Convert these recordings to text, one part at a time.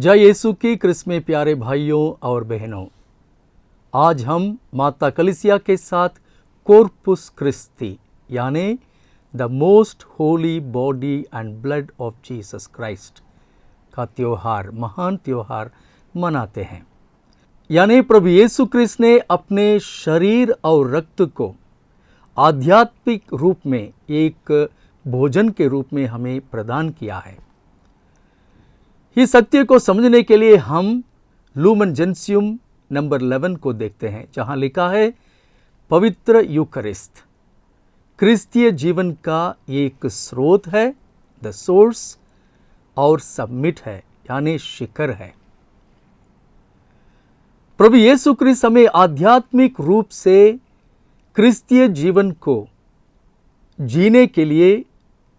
जय यीशु की क्रिस में प्यारे भाइयों और बहनों, आज हम माता कलीसिया के साथ कोर्पुस क्रिस्टी यानी the most Holi body and blood of Jesus Christ का त्योहार, महान त्योहार मनाते हैं। यानी प्रभु यीशु क्रिस्त ने अपने शरीर और रक्त को आध्यात्मिक रूप में एक भोजन के रूप में हमें प्रदान किया है। इस सत्य को समझने के लिए हम लूमन जेंसियम नंबर 11 को देखते हैं, जहां लिखा है पवित्र यूकरिस्त क्रिस्तीय जीवन का एक स्रोत है, द सोर्स, और सबमिट है यानी शिखर है। प्रभु यीशु क्रिस्त हमें आध्यात्मिक रूप से क्रिस्तीय जीवन को जीने के लिए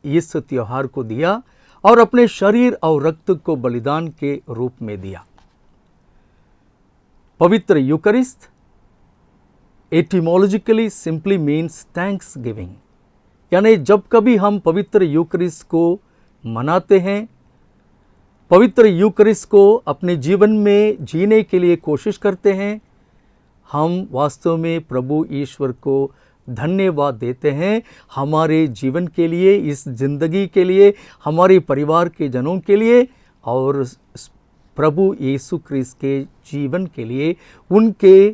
इस त्योहार को दिया और अपने शरीर और रक्त को बलिदान के रूप में दिया। पवित्र यूकरिस्त एटिमोलॉजिकली सिंपली मीन्स थैंक्स गिविंग, यानी जब कभी हम पवित्र यूकरिस्त को मनाते हैं, पवित्र यूकरिस्त को अपने जीवन में जीने के लिए कोशिश करते हैं, हम वास्तव में प्रभु ईश्वर को धन्यवाद देते हैं हमारे जीवन के लिए, इस जिंदगी के लिए, हमारे परिवार के जनों के लिए और प्रभु यीशु क्रिस्त के जीवन के लिए, उनके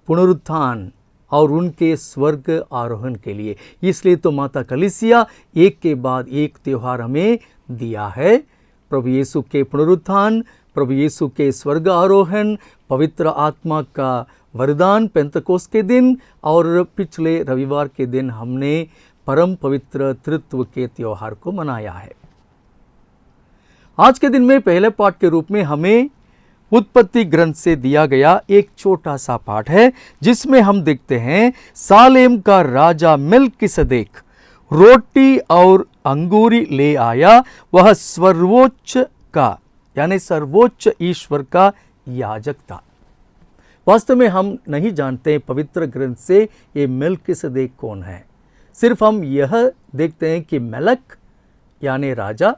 पुनरुत्थान और उनके स्वर्ग आरोहण के लिए। इसलिए तो माता कलीसिया एक के बाद एक त्योहार हमें दिया है। प्रभु यीशु के पुनरुत्थान, प्रभु यीशु के स्वर्ग आरोहण, पवित्र आत्मा का वरदान पेंतकोस्त के दिन और पिछले रविवार के दिन हमने परम पवित्र तृत्व के त्योहार को मनाया है। आज के दिन में पहले पाठ के रूप में हमें उत्पत्ति ग्रंथ से दिया गया एक छोटा सा पाठ है, जिसमें हम देखते हैं सालेम का राजा मेल्किसदेक रोटी और अंगूरी ले आया। वह सर्वोच्च का यानी सर्वोच्च ईश्वर का याजक था। वास्तव में हम नहीं जानते पवित्र ग्रंथ से ये मेल्किसदेक कौन है। सिर्फ हम यह देखते हैं कि मेलक यानी राजा,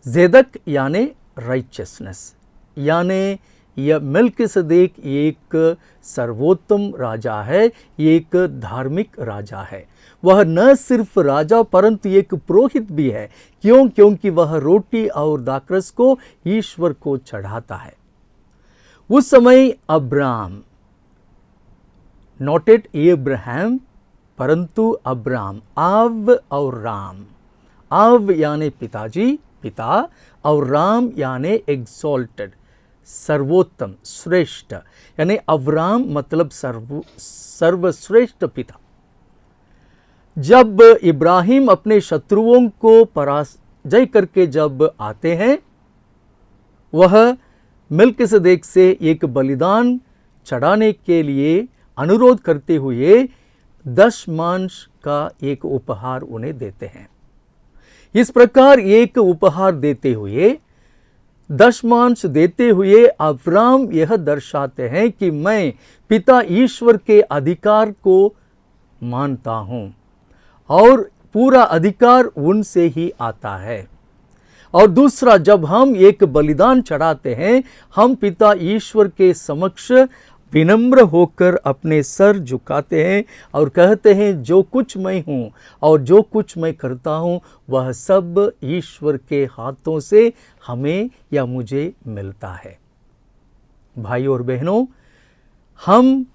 जेदक यानी राइचियसनेस, यानी यह मेल्किसदेक एक सर्वोत्तम राजा है, एक धार्मिक राजा है। वह न सिर्फ राजा परंतु एक पुरोहित भी है। क्यों? क्योंकि वह रोटी और दाखरस को ईश्वर को चढ़ाता है। उस समय अब्राम, नॉट एट एब्राहम परंतु अब्राम, आव और राम, आव यानी पिताजी, पिता, और राम यानी एग्जॉल्टेड, सर्वोत्तम, श्रेष्ठ, यानी अब्राम मतलब सर्वश्रेष्ठ पिता। जब इब्राहिम अपने शत्रुओं को पराजय करके जब आते हैं, वह मेल्किसदेक से एक बलिदान चढ़ाने के लिए अनुरोध करते हुए दशमांश का एक उपहार उन्हें देते हैं। इस प्रकार एक उपहार देते हुए, दशमांश देते हुए अब्राम यह दर्शाते हैं कि मैं पिता ईश्वर के अधिकार को मानता हूं और पूरा अधिकार उनसे ही आता है। और दूसरा, जब हम एक बलिदान चढ़ाते हैं, हम पिता ईश्वर के समक्ष विनम्र होकर अपने सर झुकाते हैं और कहते हैं जो कुछ मैं हूँ और जो कुछ मैं करता हूँ वह सब ईश्वर के हाथों से हमें या मुझे मिलता है। भाइयों और बहनों, हम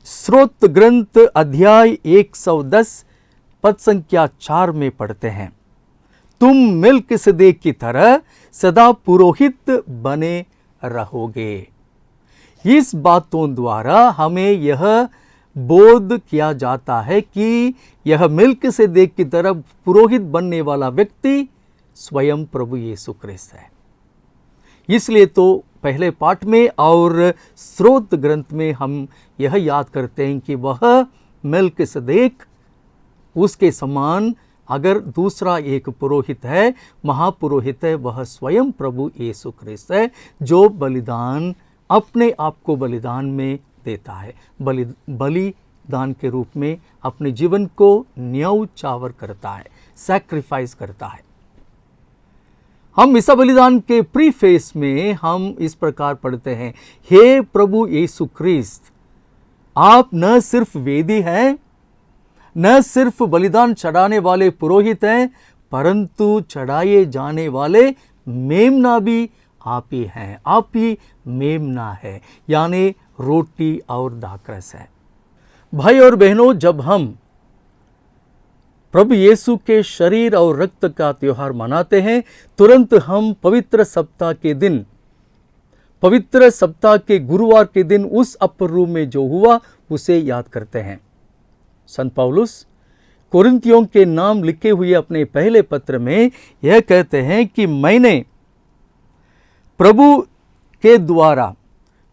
स्रोत ग्रंथ अध्याय 110 पद संख्या 4 में पढ़ते हैं, तुम मेल्किसदेक की तरह सदा पुरोहित बने रहोगे। इस बातों द्वारा हमें यह बोध किया जाता है कि यह मेल्किसदेक की तरह पुरोहित बनने वाला व्यक्ति स्वयं प्रभु यीशु क्रिस्त है। इसलिए तो पहले पाठ में और स्रोत ग्रंथ में हम यह याद करते हैं कि वह मेल्किसदेक, उसके समान अगर दूसरा एक पुरोहित है, महापुरोहित है, वह स्वयं प्रभु यीशु क्रिस्त है, जो बलिदान, अपने आप को बलिदान में देता है, बलिदान के रूप में अपने जीवन को न्यौछावर करता है, सैक्रिफाइस करता है। हम मिसा बलिदान के प्रीफेस में हम इस प्रकार पढ़ते हैं, हे प्रभु यीशु ख्रिस्त, आप न सिर्फ वेदी हैं, न सिर्फ बलिदान चढ़ाने वाले पुरोहित हैं, परंतु चढ़ाए जाने वाले मेमना भी आप ही हैं। आप ही मेमना है, यानी रोटी और दाखरस है। भाई और बहनों, जब हम प्रभु यीशु के शरीर और रक्त का त्योहार मनाते हैं, तुरंत हम पवित्र सप्ताह के दिन, पवित्र सप्ताह के गुरुवार के दिन उस अपर रूम में जो हुआ उसे याद करते हैं। संत पौलुस कोरिन्थियों के नाम लिखे हुए अपने पहले पत्र में यह कहते हैं कि मैंने प्रभु के द्वारा,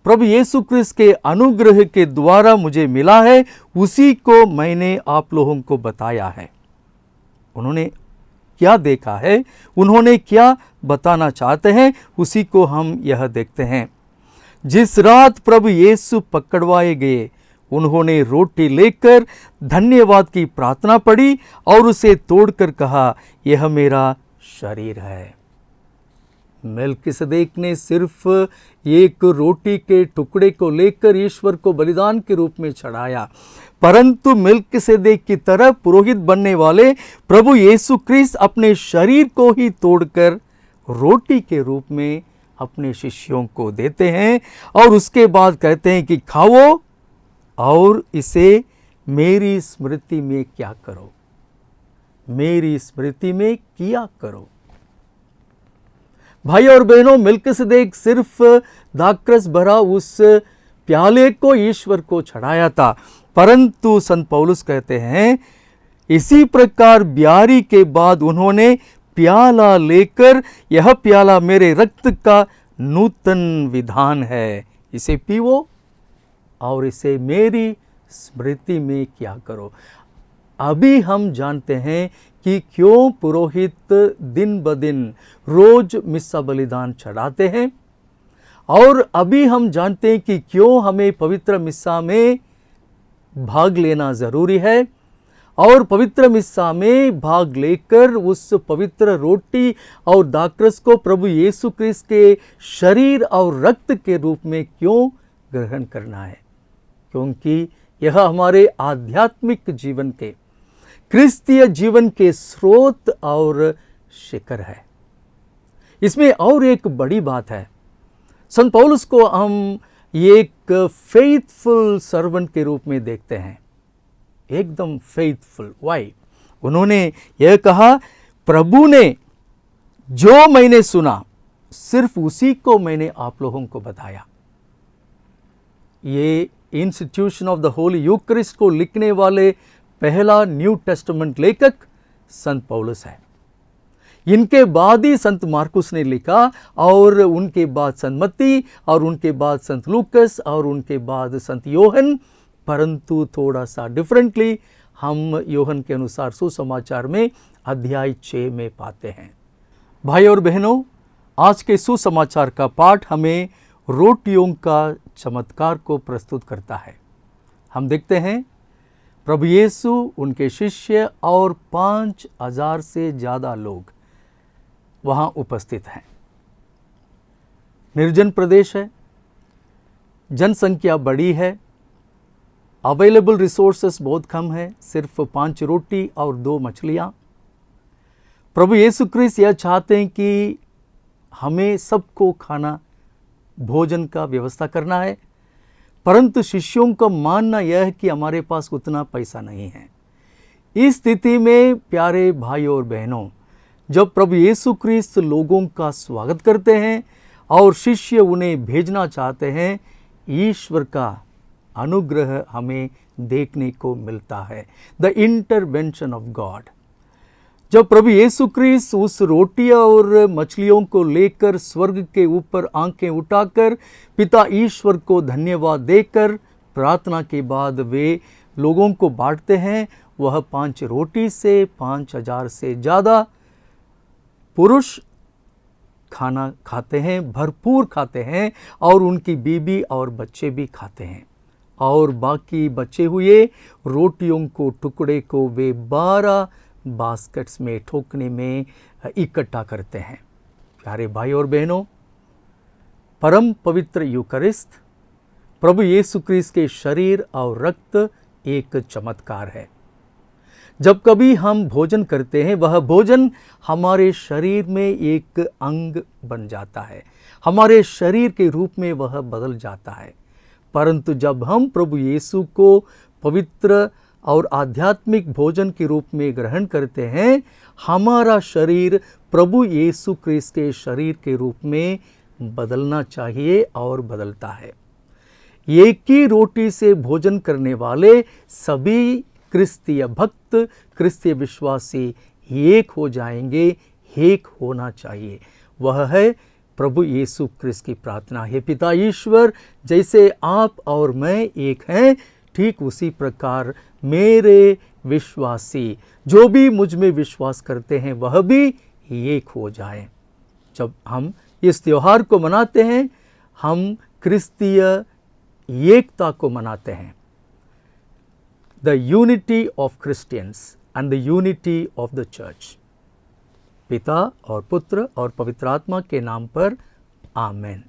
प्रभु यीशु क्रिस्त के अनुग्रह के द्वारा मुझे मिला है, उसी को मैंने आप लोगों को बताया है। उन्होंने क्या देखा है, उन्होंने क्या बताना चाहते हैं, उसी को हम यह देखते हैं। जिस रात प्रभु यीशु पकड़वाए गए, उन्होंने रोटी लेकर धन्यवाद की प्रार्थना पढ़ी और उसे तोड़कर कहा, यह मेरा शरीर है। मेल्किसदेक ने सिर्फ एक रोटी के टुकड़े को लेकर ईश्वर को बलिदान के रूप में चढ़ाया, परंतु मेल्किसदेक की तरह पुरोहित बनने वाले प्रभु यीशु ख्रिस्त अपने शरीर को ही तोड़कर रोटी के रूप में अपने शिष्यों को देते हैं और उसके बाद कहते हैं कि खाओ और इसे मेरी स्मृति में क्या करो, मेरी स्मृति में किया करो। भाई और बहनों, मेल्किसदेक सिर्फ दाखरस भरा उस प्याले को ईश्वर को चढ़ाया था, परंतु संत पौलुस कहते हैं इसी प्रकार ब्यारी के बाद उन्होंने प्याला लेकर, यह प्याला मेरे रक्त का नूतन विधान है, इसे पीवो और इसे मेरी स्मृति में क्या करो। अभी हम जानते हैं कि क्यों पुरोहित दिन ब दिन रोज मिस्सा बलिदान चढ़ाते हैं, और अभी हम जानते हैं कि क्यों हमें पवित्र मिस्सा में भाग लेना ज़रूरी है, और पवित्र मिस्सा में भाग लेकर उस पवित्र रोटी और दाखरस को प्रभु यीशु ख्रिस्त के शरीर और रक्त के रूप में क्यों ग्रहण करना है, क्योंकि यह हमारे आध्यात्मिक जीवन के, क्रिस्तीय जीवन के स्रोत और शिखर है। इसमें और एक बड़ी बात है, संत पौलुस को हम एक फेथफुल सर्वेंट के रूप में देखते हैं, एकदम फेथफुल। वाई? उन्होंने यह कहा, प्रभु ने जो मैंने सुना सिर्फ उसी को मैंने आप लोगों को बताया। ये इंस्टीट्यूशन ऑफ द होली यूकरिस्ट को लिखने वाले पहला न्यू टेस्टामेंट लेखक संत पौलुस है। इनके बाद ही संत मार्कुस ने लिखा, और उनके बाद संत मत्ती, और उनके बाद संत लूकस, और उनके बाद संत योहन, परंतु थोड़ा सा डिफरेंटली हम योहन के अनुसार सुसमाचार में अध्याय 6 में पाते हैं। भाई और बहनों, आज के सुसमाचार का पाठ हमें रोटियों का चमत्कार को प्रस्तुत करता है। हम देखते हैं प्रभु यीशु, उनके शिष्य और 5000 से ज़्यादा लोग वहाँ उपस्थित हैं। निर्जन प्रदेश है, जनसंख्या बड़ी है, अवेलेबल रिसोर्सेस बहुत कम है, सिर्फ 5 रोटी और 2 मछलियाँ। प्रभु यीशु ख्रिस्त यह चाहते हैं कि हमें सबको खाना, भोजन का व्यवस्था करना है, परंतु शिष्यों का मानना यह है कि हमारे पास उतना पैसा नहीं है। इस स्थिति में प्यारे भाई और बहनों, जब प्रभु यीशु ख्रिस्त लोगों का स्वागत करते हैं और शिष्य उन्हें भेजना चाहते हैं, ईश्वर का अनुग्रह हमें देखने को मिलता है, द इंटरवेंशन ऑफ गॉड। जब प्रभु यीशु ख्रिस्त उस रोटी और मछलियों को लेकर स्वर्ग के ऊपर आंखें उठाकर पिता ईश्वर को धन्यवाद देकर प्रार्थना के बाद वे लोगों को बांटते हैं, वह 5 रोटी से 5000 से ज़्यादा पुरुष खाना खाते हैं, भरपूर खाते हैं, और उनकी बीबी और बच्चे भी खाते हैं, और बाकी बचे हुए रोटियों को, टुकड़े को वे 12 बास्केट्स में, ठोकने में इकट्ठा करते हैं। प्यारे भाई और बहनों, परम पवित्र यूकरिस्त प्रभु यीशु क्रिस्त के शरीर और रक्त एक चमत्कार है। जब कभी हम भोजन करते हैं, वह भोजन हमारे शरीर में एक अंग बन जाता है, हमारे शरीर के रूप में वह बदल जाता है। परंतु जब हम प्रभु यीशु को पवित्र और आध्यात्मिक भोजन के रूप में ग्रहण करते हैं, हमारा शरीर प्रभु यीशु क्रिस्त के शरीर के रूप में बदलना चाहिए और बदलता है। एक ही रोटी से भोजन करने वाले सभी क्रिस्तीय भक्त, क्रिस्तीय विश्वासी एक हो जाएंगे, एक होना चाहिए। वह है प्रभु यीशु क्रिस्त की प्रार्थना। हे पिता ईश्वर, जैसे आप और मैं एक हैं, ठीक उसी प्रकार मेरे विश्वासी जो भी मुझ में विश्वास करते हैं वह भी एक हो जाएं। जब हम इस त्योहार को मनाते हैं, हम क्रिस्तीय एकता को मनाते हैं। The unity of Christians and the unity of the church. पिता और पुत्र और पवित्र आत्मा के नाम पर आमेन।